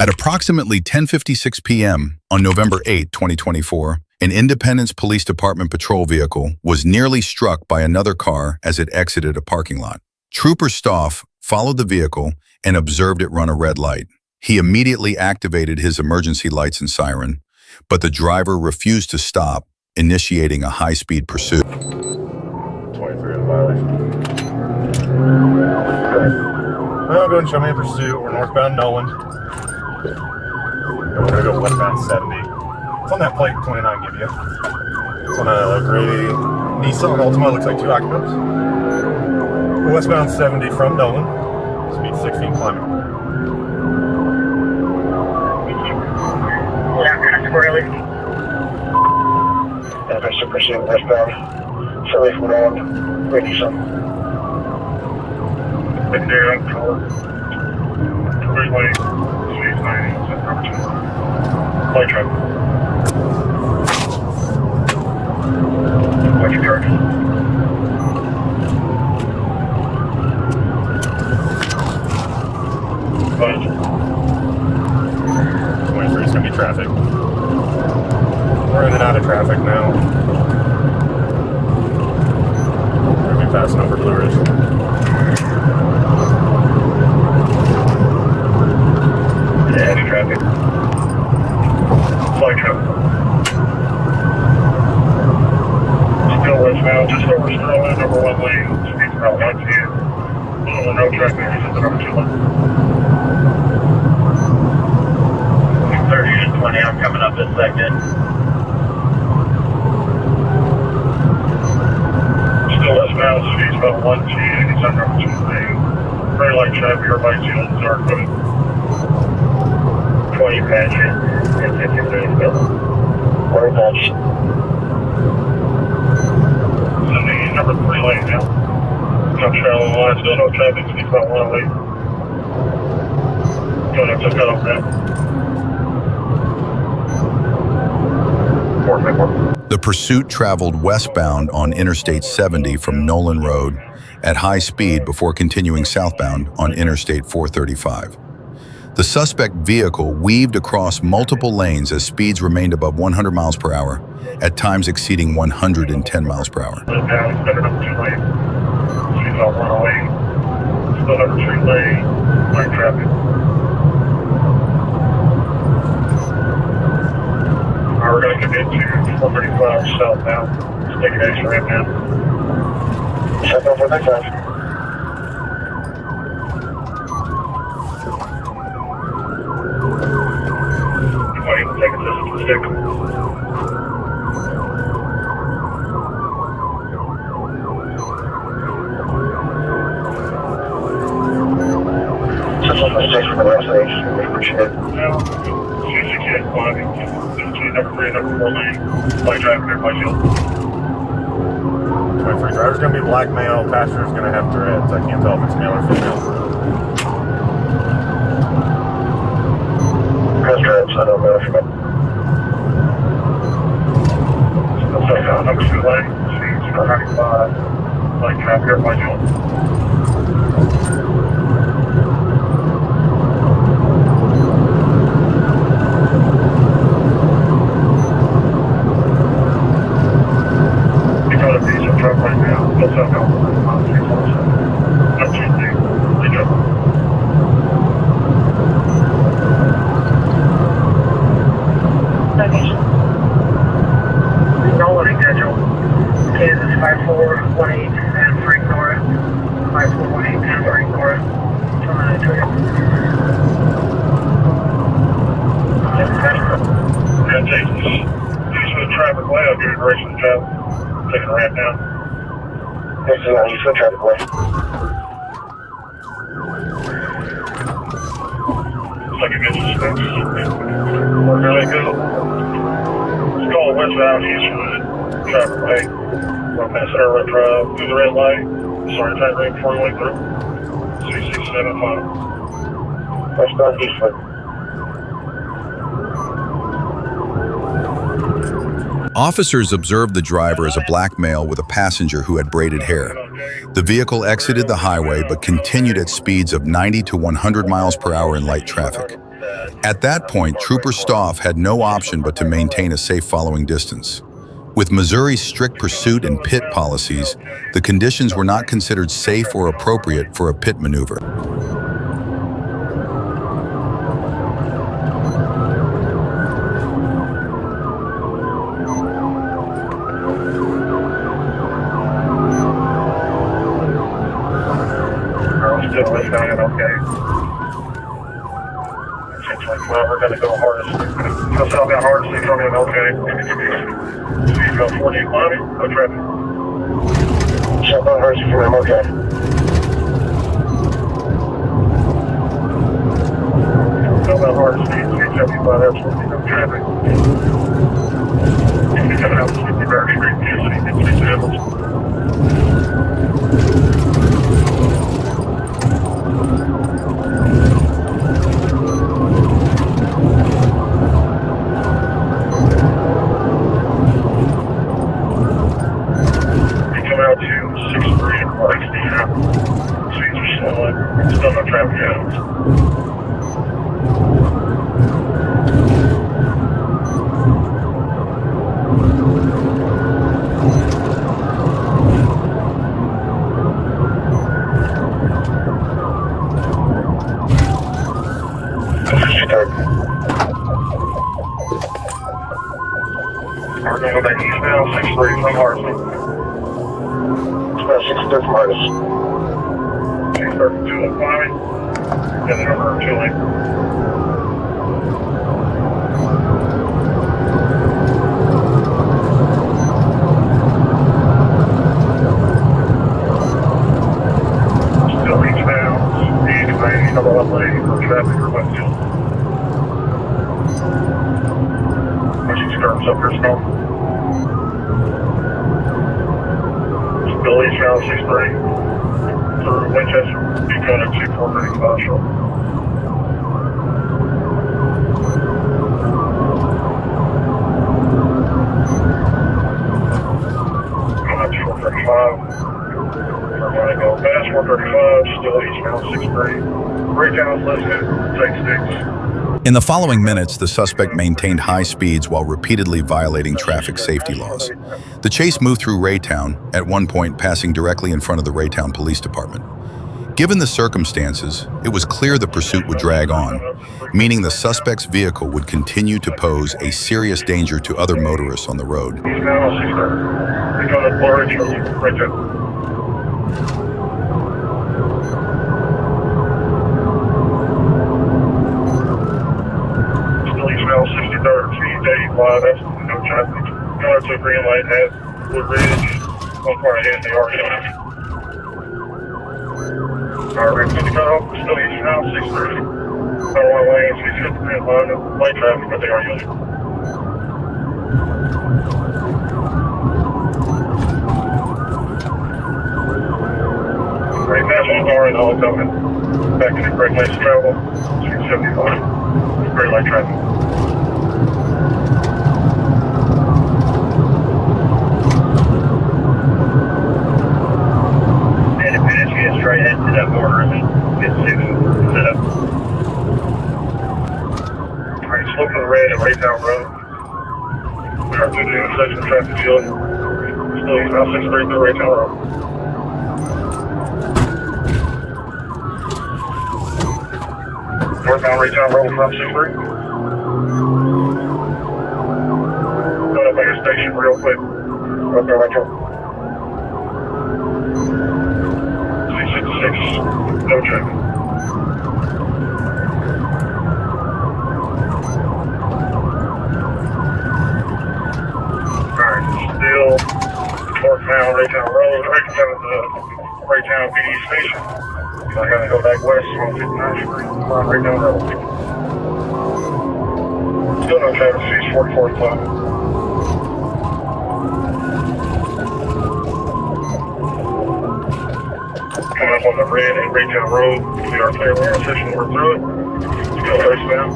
At approximately 10:56 p.m. on November 8, 2024, an Independence Police Department patrol vehicle was nearly struck by another car as it exited a parking lot. Trooper Stoff followed the vehicle and observed it run a red light. He immediately activated his emergency lights and siren, but the driver refused to stop, initiating a high-speed pursuit. 23 in violation. Well, go ahead and show me a pursuit. We're northbound Nolan. We're going to go westbound 70. It's on that plate 29 give you. It's on a gray Nissan Altima. Looks like 2 occupants. Westbound 70 from Nolan. Speed 16 climbing. Yeah, squarely. Yeah, Mr. Pursuit westbound. 70 from Nolan. Gray Nissan. Been there on tour. Where's my speed 90? Light truck. What's your charge? But 23 is going to be traffic. We're in and out of traffic now. We're going to be passing over Blue Ridge. Yeah, heavy traffic. Light truck. Still westbound, just over Sterling, number 1 lane. Speed's about 110. No traffic, this is the number 2 lane. 30 and 20, I'm coming up this second. Still westbound, speed's about 110. It's on number 2 lane. Very light traffic, everybody's yield is our code. 20 patch it, and 50 minutes ago. Very much. Number 3 lane now. Come traveling line, still no traffic, speeds about 1 lane. Going up to cut off now. The pursuit traveled westbound on Interstate 70 from Nolan Road at high speed before continuing southbound on Interstate 435. The suspect vehicle weaved across multiple lanes as speeds remained above 100 miles per hour, at times exceeding 110 miles per hour. Now it's better number 2 lane. Speeds about 1 lane. Still number 3 lane. Light traffic. We're going to commit to 435 southbound. Let's take an extra ramp now. Southbound 435. Take a distance to the stick. Just one mistake from the last stage. We appreciate it. Now, CCK climbing. Number 3 and number 4 lane. Light traffic, everybody shield. 23 driver's going to be black male. Passenger's going to have dreads. I can't tell if it's male or female. Has dreads, I don't know if you number 2 lane, speeds 95, light traffic, everybody shield. You got a piece of truck right now, still southbound, 347. Number 2 lane, light traffic. Location. Nolan schedule. Kansas 5418 and Frank North. 5418 and Frank North. Yeah, take this for the traffic way. I'll give you a direction to travel. Taking a ramp down. Yes, yeah, use the traffic way. Looks like it gets suspects. We're really good. Let's call westbound eastward traffic way. We'll pass our drive through the red light. Sorry, tight ring before we went through. 6675. Westbound eastward. Officers observed the driver as a black male with a passenger who had braided hair. The vehicle exited the highway but continued at speeds of 90 to 100 miles per hour in light traffic. At that point, Trooper Stoff had no option but to maintain a safe following distance. With Missouri's strict pursuit and pit policies, the conditions were not considered safe or appropriate for a pit maneuver. Still listening, okay. Seems like, well, we're going to go hardest. Just out that hardest, he's running, okay. So you go 40 climbing, no traffic. Shut down hardest, he's running, okay. Still that hardest, speed 375, absolutely no traffic. You're coming out 50 Barrack Street, Kansas City, get 3 samples. Still no traffic yet. We're going to go back east now, 6-3 from Hartford. It's about 6-3 from Hartford. 2 climbing, and then over 2 lane. Still eastbound, speed lane, double up lane for traffic or Westfield. Pushing skirts up your snow. Still eastbound, 6-3. Through Winchester, Dakota 2435 short. Going up 435. We're going to go past 435, still eastbound 6-3. Breakdown's listed, take 6. In the following minutes, the suspect maintained high speeds while repeatedly violating traffic safety laws. The chase moved through Raytown, at one point passing directly in front of the Raytown Police Department. Given the circumstances, it was clear the pursuit would drag on, meaning the suspect's vehicle would continue to pose a serious danger to other motorists on the road. He's now 6-3. He's on the floor, it's right there. Still eastbound 63rd, speed 85, that's no traffic. Going to a green light at Blue Ridge, one car ahead in the arch. Alright, good to go. Still eastbound 6-3. Car 1 lane, 650 green line, light traffic, but they are using. Right, national car and all coming. Back in the Great Lakes travel, 675. Great light traffic. Straight into that border and get set up. Alright, slow for the red at Raytown Road. We are through the intersection traffic field. Still eastbound 6-3 through Raytown Road. Northbound Raytown Road from 6-3. Going up by your station real quick. Up there, Raytown. 6, no traffic. Alright, still northbound Raytown Road, right in front of the Raytown PD station. So I gotta go back west on 59th Street on Raytown Road. Still no traffic, 645. Coming up on the red at Raytown Road, we are clear the intersection, we're through it. Go westbound.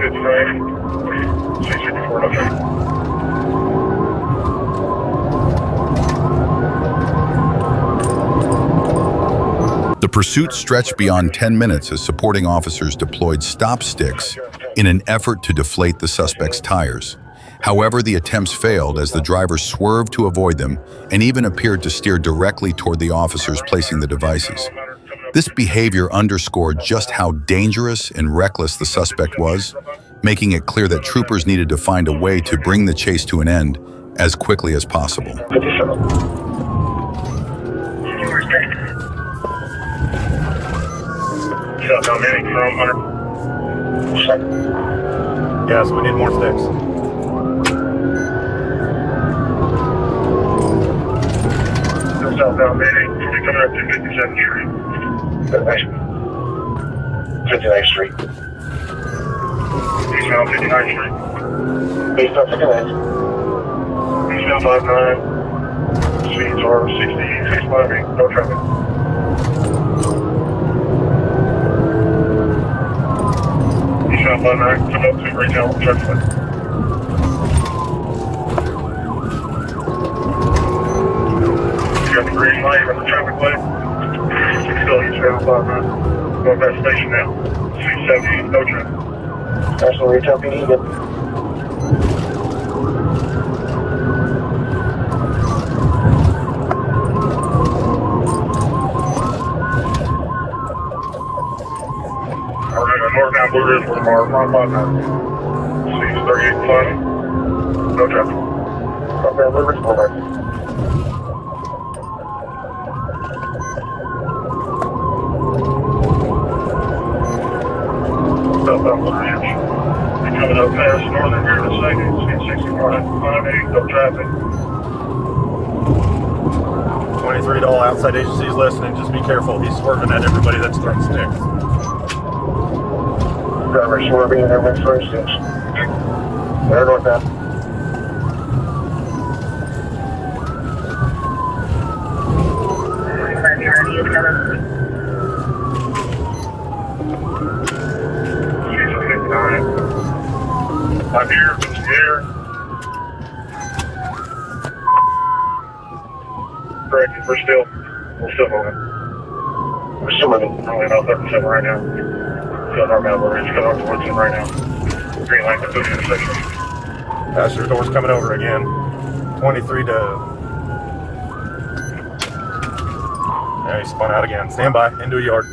Good frame. 664, no traffic. The The pursuit stretched beyond 10 minutes as supporting officers deployed stop sticks in an effort to deflate the suspect's tires. However, the attempts failed as the driver swerved to avoid them and even appeared to steer directly toward the officers placing the devices. This behavior underscored just how dangerous and reckless the suspect was, making it clear that troopers needed to find a way to bring the chase to an end as quickly as possible. Yeah, so we need more sticks. Southbound Manning, coming up to 57th Street. 59th Street. Eastbound 59th Street. Eastbound 59th. Eastbound 59. Speeds are 66 miles, no traffic. Eastbound 59, come up to retail traffic. Got the green light on the traffic light. Still eastbound 59. Going past station now. 670, no traffic. National Retail PD, good. Northbound Blue Ridge from our 559. 638 no traffic. Northbound Blue Ridge, southbound Blue Ridge. You're coming up past northern here in a second. Speed 65, 58, no traffic. 23 to all outside agencies listening, just be careful. He's swerving at everybody that's throwing sticks. Driver swerving and everyone's throwing sticks. They're northbound. I'm here, here. Correct, we're still moving. We're still moving. We're only about 37 right now. Still northbound, we're just coming up towards him right now. Green light, the intersection. Passenger door's coming over again. 23 to... Yeah, he spun out again. Stand by, into a yard.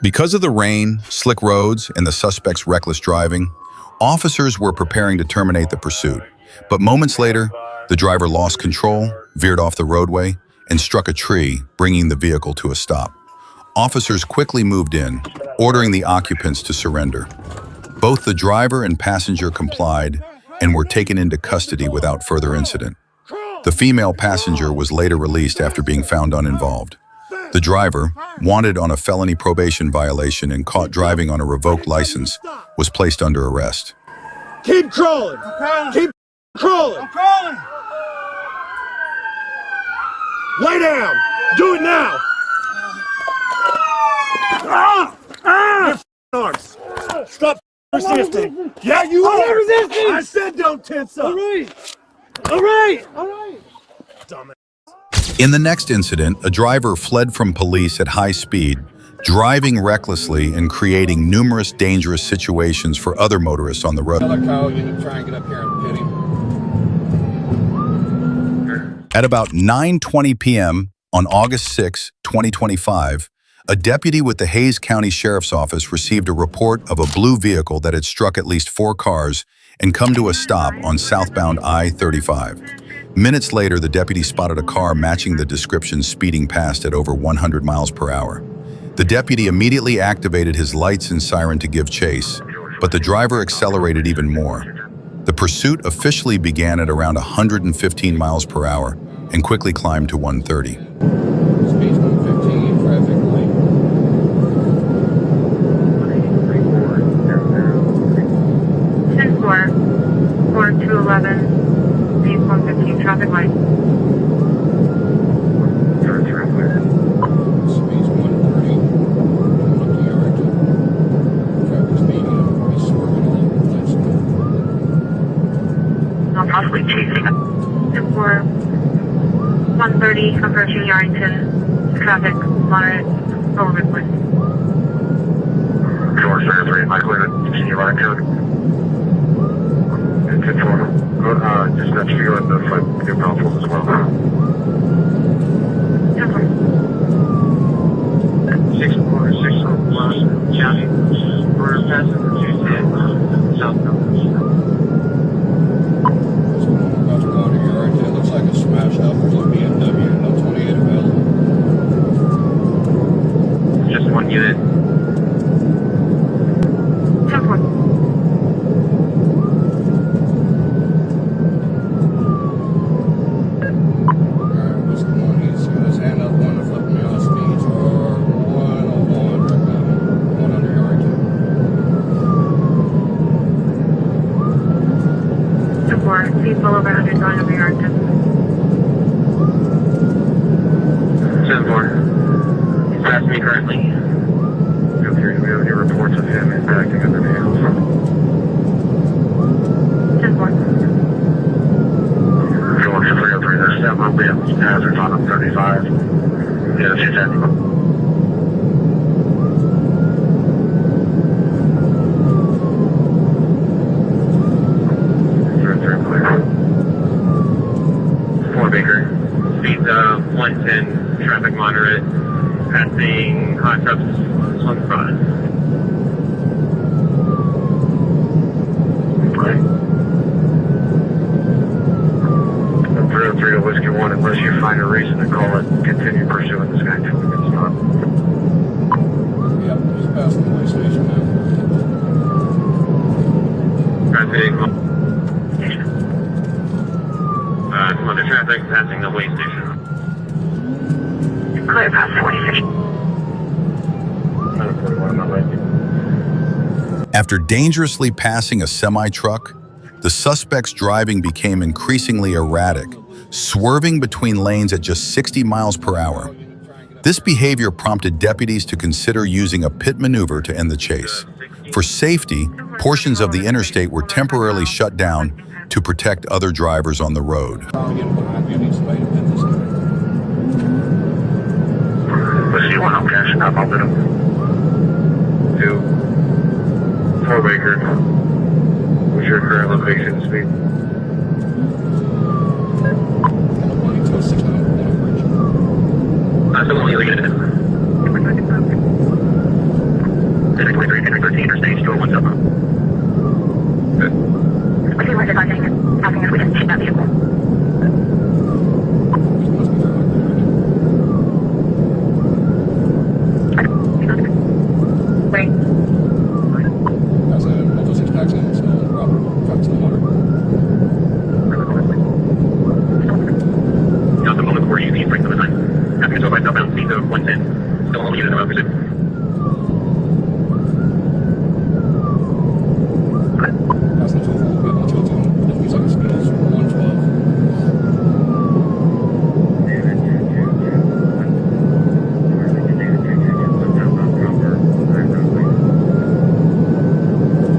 Because of the rain, slick roads, and the suspect's reckless driving, officers were preparing to terminate the pursuit. But moments later, the driver lost control, veered off the roadway, and struck a tree, bringing the vehicle to a stop. Officers quickly moved in, ordering the occupants to surrender. Both the driver and passenger complied and were taken into custody without further incident. The female passenger was later released after being found uninvolved. The driver, wanted on a felony probation violation and caught driving on a revoked license, was placed under arrest. Keep crawling! Keep crawling! I'm crawling! Lay down! Do it now! Arms! Stop resisting! Yeah, you I'm are! not resisting! I said don't tense up! All right! All right! All right! Dumbass. In the next incident, a driver fled from police at high speed, driving recklessly and creating numerous dangerous situations for other motorists on the road. Kyle, you need to try and get up here and pit him. At about 9:20 p.m. on August 6, 2025, a deputy with the Hays County Sheriff's Office received a report of a blue vehicle that had struck at least 4 cars and come to a stop on southbound I-35. Minutes later, the deputy spotted a car matching the description speeding past at over 100 miles per hour. The deputy immediately activated his lights and siren to give chase, but the driver accelerated even more. The pursuit officially began at around 115 miles per hour and quickly climbed to 130. Speed's 115, traffic light. 10-4, 4-211. Speed 115, traffic light. Speed's 130. Lucky yard. Traffic speed, probably swerving a little bit. Not possibly chasing. 10-4, 130, approaching Yarrington. traffic, moderate, over please. George 33, Mike, clear to continue line code. And 10-4. Dispatch, you go into flight new consoles as well. 10-4. 6-4, County, Florida passenger, Tuesday, South Coast. About to go into yard. It looks like it's smashed up. There's a BMW, no 28 available. Just one unit. 10-4. Alright, what's going on? He's got his hand up, one to flip me off. Speeds are 101 right now. One under yard. 10-4. Speed below 100 going over yard. 10-4. 10-4. He's past me currently. Do we have any reports of him impacting other vehicles? 10-4. George 303, there's several vehicles hazards on 35. Yeah, she's having Baker. Speeds 110, traffic moderate, passing hot tubs on front. Right. 303 to Whiskey 1, unless you find a reason to call it, continue pursuing this guy until we can stop. Yep, just past the police station now. Traffic. Some other traffic passing the way station. Clear past 46. 941, I'm not right. After dangerously passing a semi-truck, the suspect's driving became increasingly erratic, swerving between lanes at just 60 miles per hour. This behavior prompted deputies to consider using a pit maneuver to end the chase. For safety, portions of the interstate were temporarily shut down to protect other drivers on the road. Let's see one, I'm cashing up, I'll bid him. 2, 4 Baker. What's your current location speed? That's the only unit. 23, 13, interstate, 201 Good. I see why they're asking if we can take that vehicle. Wait. That's a Moto 6 packs in, so Robert, truck to the motor. Now the moment where you need break the time. After so by southbound speed of 110. Still only unit about pursuit. That's not too full. We have no tilt on. It looks like the speed is 112.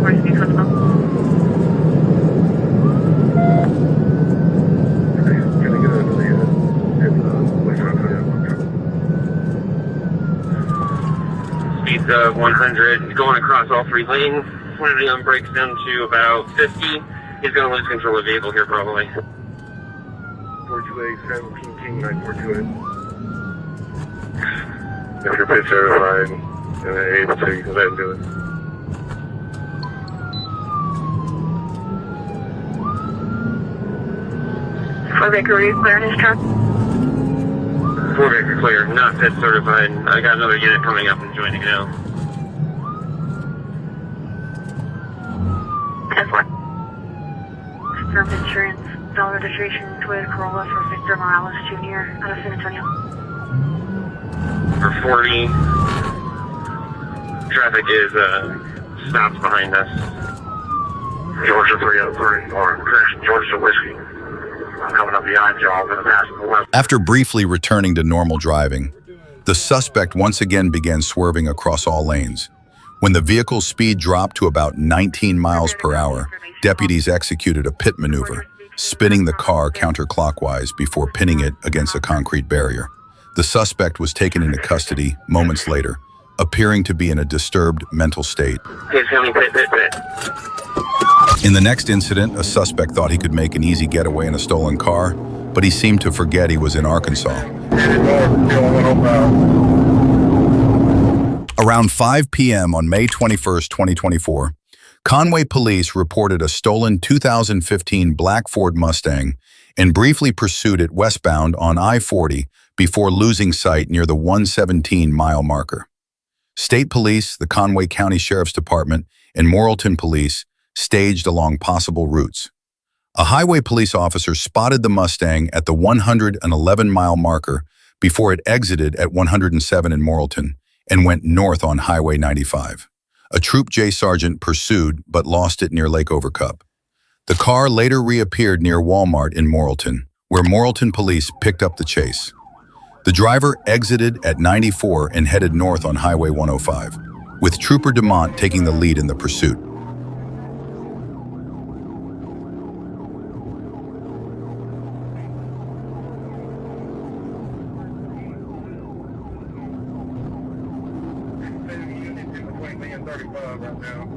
Where's speed coming from? Speeds of 100, going across all 3 lanes. When it breaks down to about 50, he's going to lose control of the vehicle here probably. 428, 17, King 9428. If you're pit certified and able to, you can let him do it. For Baker, are you clearing his truck? 4 Baker clear, not pit certified. I got another unit coming up and joining now. 10-4. Confirmed insurance, dollar registration, Toyota Corolla for Victor Morales Jr. out of San Antonio. For 40, traffic is stopped behind us. Georgia 303, or Georgia Whiskey. I'm coming up behind y'all, going to pass the left. After briefly returning to normal driving, the suspect once again began swerving across all lanes. When the vehicle's speed dropped to about 19 miles per hour, deputies executed a pit maneuver, spinning the car counterclockwise before pinning it against a concrete barrier. The suspect was taken into custody moments later, appearing to be in a disturbed mental state. In the next incident, a suspect thought he could make an easy getaway in a stolen car, but he seemed to forget he was in Arkansas. Around 5 p.m. on May 21, 2024, Conway police reported a stolen 2015 black Ford Mustang and briefly pursued it westbound on I-40 before losing sight near the 117-mile marker. State Police, the Conway County Sheriff's Department, and Morrilton Police staged along possible routes. A highway police officer spotted the Mustang at the 111-mile marker before it exited at 107 in Morrilton and went north on Highway 95. A Troop J sergeant pursued but lost it near Lake Overcup. The car later reappeared near Walmart in Morrilton, where Morrilton police picked up the chase. The driver exited at 94 and headed north on Highway 105, with Trooper DeMont taking the lead in the pursuit. Between me and 35 right now.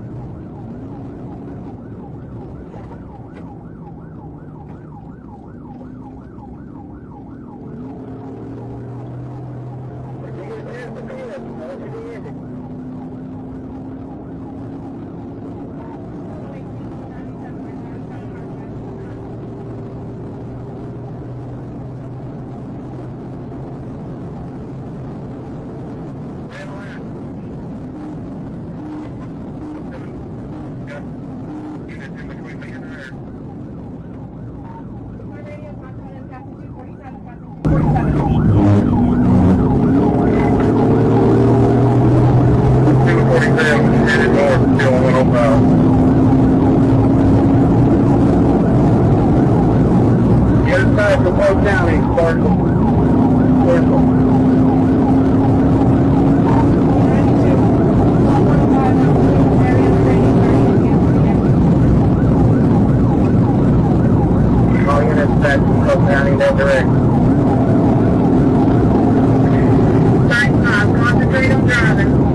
Concentrate on driving.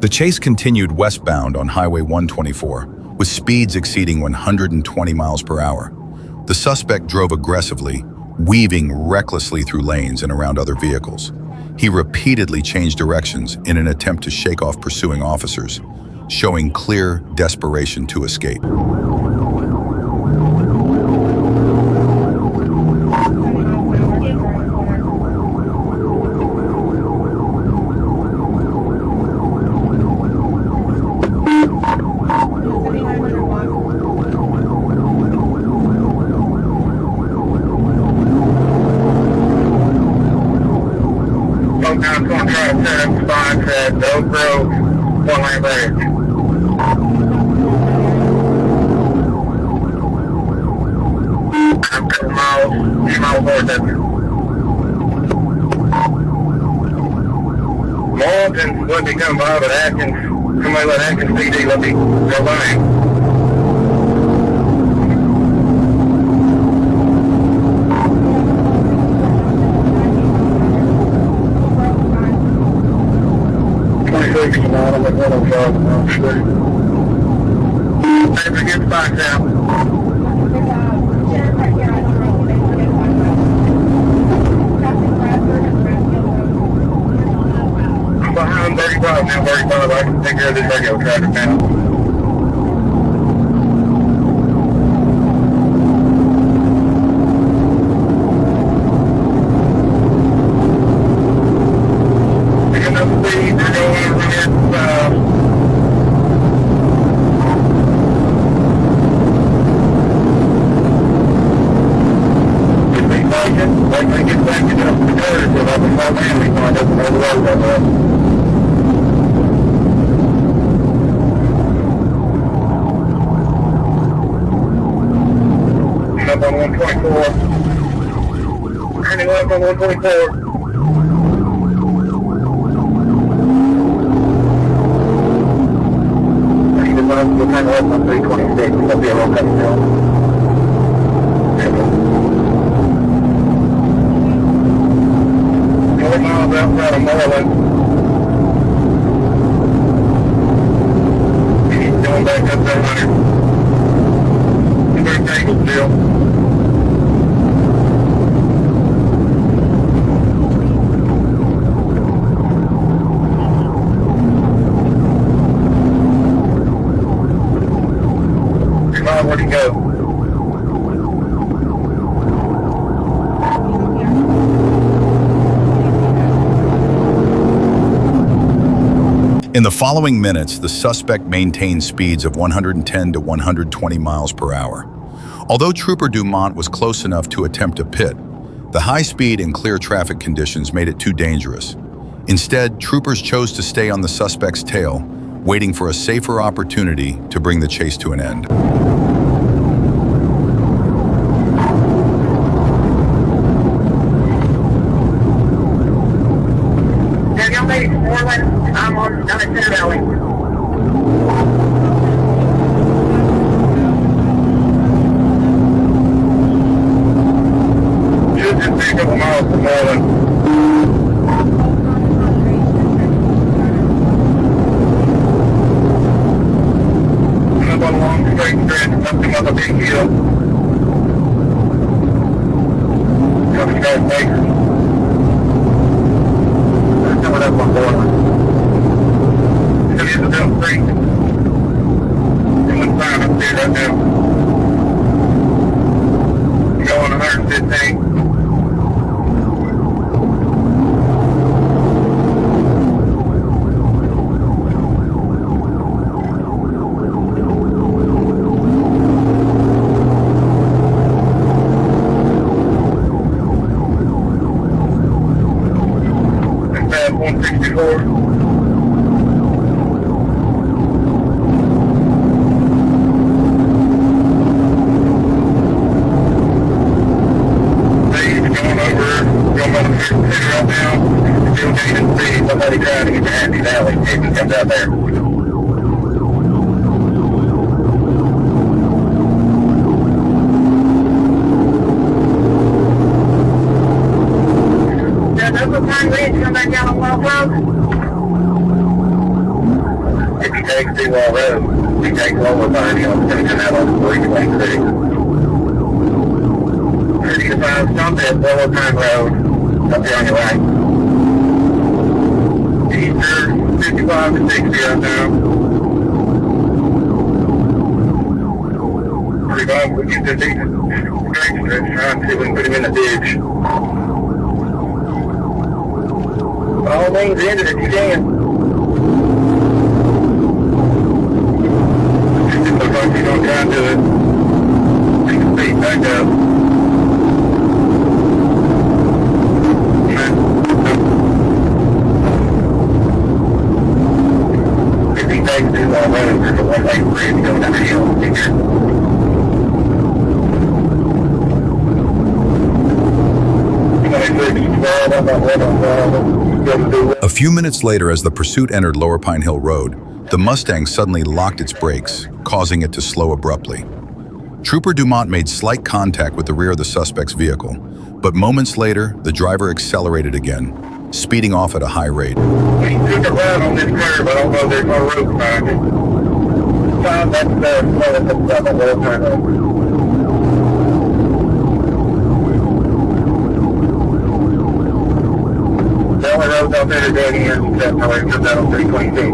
The chase continued westbound on Highway 124, with speeds exceeding 120 miles per hour. The suspect drove aggressively, weaving recklessly through lanes and around other vehicles. He repeatedly changed directions in an attempt to shake off pursuing officers, showing clear desperation to escape. Morrilton wouldn't be coming by, but Atkins, somebody let Atkins PD let me go by him. I'm at 105 on the street. Hey, get the back down. I'm behind 35 now, 35. I can take care of this radio traffic now. Picking up speed, they're going over here. Like they get back into the curve, so I'll be my man, we find out the road on that. Up on 124. Turning left on 124. We'll turn left on 326. There'll be a roll cutting down. Miles outside of Moreland. He's going back up that 100. He's very tangled still. Where'd he go? In the following minutes, the suspect maintained speeds of 110 to 120 miles per hour. Although Trooper Dumont was close enough to attempt a pit, the high speed and clear traffic conditions made it too dangerous. Instead, troopers chose to stay on the suspect's tail, waiting for a safer opportunity to bring the chase to an end. I'm at Center Valley. Just a couple miles from Moreland. I'm up on a long straight stretch, something up a big hill. Coming guys makers. They're coming up on Moreland. It's a dump creek. Doing fine up there right now. Going 115. That's past 164. Right now, still can't see somebody driving in the Happy Valley if he comes out there. Does Oakland Pine Ridge come back down on Wall Road? If you take Seawall Road, you take Lower Pine Hill, it's going to come out on the freeway too. Ready to find something at Lower Pine Road. Up here on your right. Eastern 55 to 60 right now. 35, we get this decent straight stretch, trying to see if we can put him in the ditch. By all means, end it if you can. It looks like he's going to try and do it. Take the speed back up. There's a one-way bridge going down the hill. A few minutes later, as the pursuit entered Lower Pine Hill Road, the Mustang suddenly locked its brakes, causing it to slow abruptly. Trooper Dumont made slight contact with the rear of the suspect's vehicle, but moments later, the driver accelerated again, speeding off at a high rate. We took a run on this curve. I don't know if there's no road behind it. Tom, that's the road turn over. The only roads out there today is except for it comes out on 326.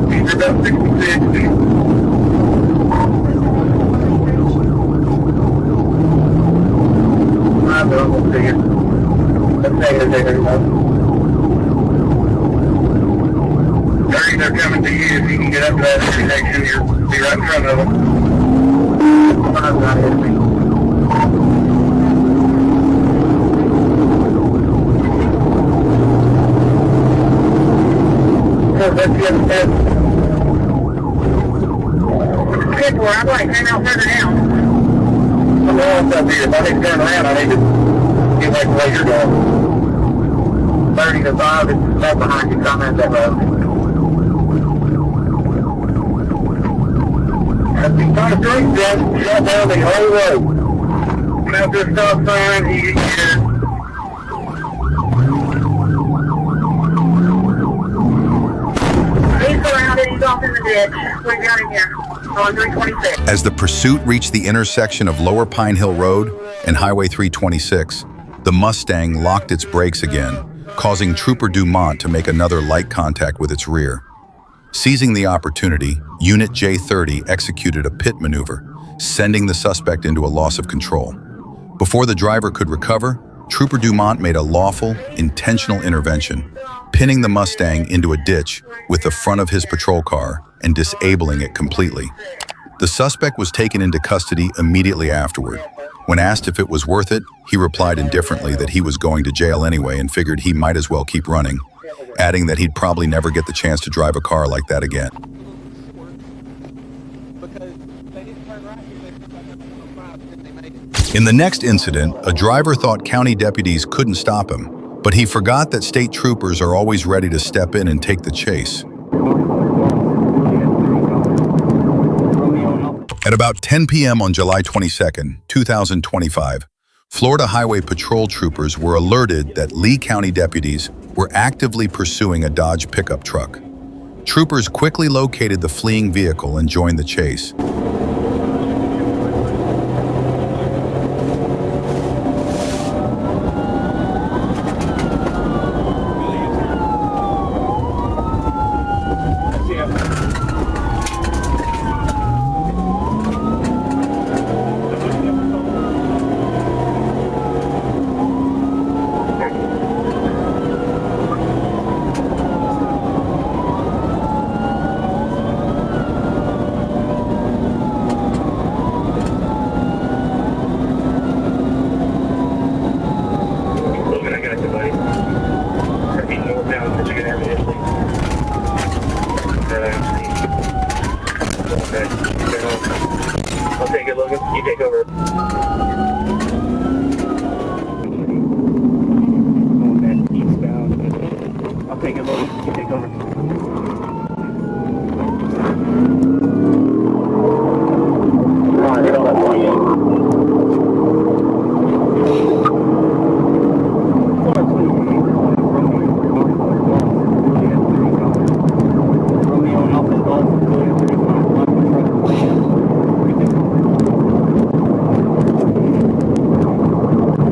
These are about 66. I'm almost see it. Let's say it there. They're coming to you. If you can get up to that intersection, you'll be right in front of them. I'm not hitting me. Let's get that. Good boy, I'm like hang out further down. I'm lost up here. If I need to turn around, I need to get back the way you're going. 30 to 5, it's right behind you. Come in that road. That's the first street, Jeff. Shut down the whole road. Come out this stop sign, you get here. He's surrounded, he's off in the ditch. We've got him here on 326. As the pursuit reached the intersection of Lower Pine Hill Road and Highway 326, the Mustang locked its brakes again, causing Trooper Dumont to make another light contact with its rear. Seizing the opportunity, Unit J30 executed a pit maneuver, sending the suspect into a loss of control. Before the driver could recover, Trooper Dumont made a lawful, intentional intervention, pinning the Mustang into a ditch with the front of his patrol car and disabling it completely. The suspect was taken into custody immediately afterward. When asked if it was worth it, he replied indifferently that he was going to jail anyway and figured he might as well keep running, adding that he'd probably never get the chance to drive a car like that again. In the next incident, a driver thought county deputies couldn't stop him, but he forgot that state troopers are always ready to step in and take the chase. At about 10 p.m. on July 22, 2025, Florida Highway Patrol troopers were alerted that Lee County deputies were actively pursuing a Dodge pickup truck. Troopers quickly located the fleeing vehicle and joined the chase. I'll take it, Logan. You take over. Eastbound. I'll take it, Logan. You take over. Alright, get on that point.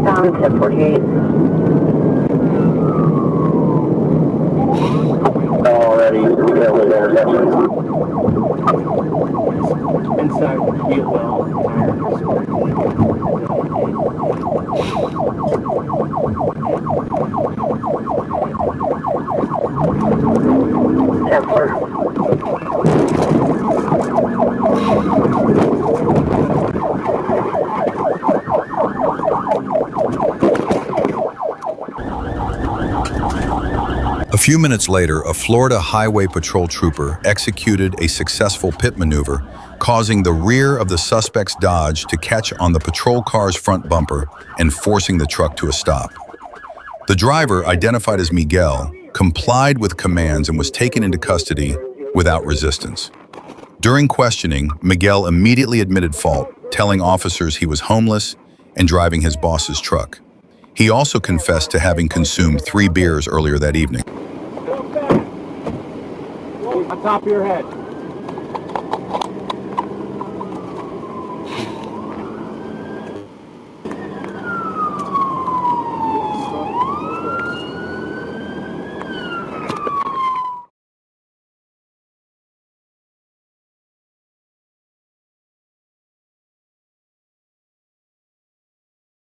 Down 48. Already, yeah, with intersection. Inside, feel well. A few minutes later, a Florida Highway Patrol trooper executed a successful pit maneuver, causing the rear of the suspect's Dodge to catch on the patrol car's front bumper and forcing the truck to a stop. The driver, identified as Miguel, complied with commands and was taken into custody without resistance. During questioning, Miguel immediately admitted fault, telling officers he was homeless and driving his boss's truck. He also confessed to having consumed 3 beers earlier that evening. On top of your head.